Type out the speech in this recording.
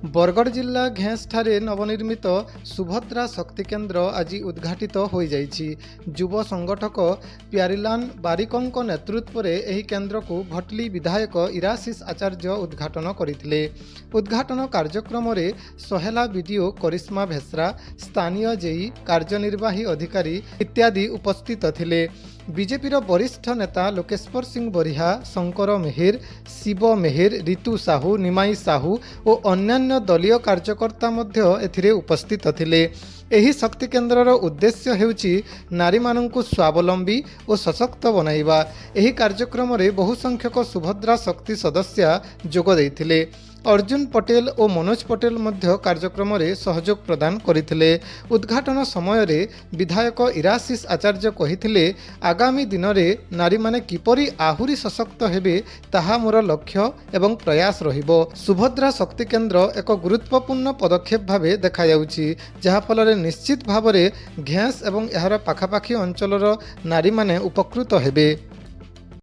बरगढ़ जिला घेंस ठारे नवनिर्मित सुभद्रा शक्ति केन्द्र आज उद्घाटित हो जाइछि। युव संगठक प्यारीलाल बारिकंक नेतृत्व में यह केन्द्र को भटली विधायक इराशीष आचार्य उद्घाटन करथिले। उद्घाटन कार्यक्रम में सहेला बीडीओ करिश्मा भेसरा, स्थानीय जेई, कार्यनिर्वाही अधिकारी इत्यादि उपस्थित थिले। बीजेपीर वरिष्ठ नेता लोकेश्वर सिंह बरिहा, शंकर मेहेर, शिव मेहेर, ऋतु साहू, निमाई साहू और अन्यान्य दलीय कार्यकर्ता मध्य एथिरे उपस्थित थिले। एही शक्ति केन्द्रर उद्देश्य हेउची नारी मानंकु स्वावलंबी और सशक्त बनाइबा। एही कार्यक्रम में बहु संख्यक सुभद्रा शक्ति सदस्य जोग देइथिले। अर्जुन पटेल और मनोज पटेल मध्य कार्यक्रम में सहयोग प्रदान करथिले। उद्घाटन समय रे विधायक इराशीष आचार्य कहिथिले, आगामी दिन में नारी माने किपरि आहुरी सशक्त हेबे ताहा मोर लक्ष्य एवं प्रयास रहिबो। सुभद्रा शक्ति केन्द्र एक गुरुत्वपूर्ण पदक्षेप भावे देखा जाउछि, जहा फल निश्चित भाव में घेंस एवं यार पाखापाखी अंचलर नारी माने उपकृत हेबे।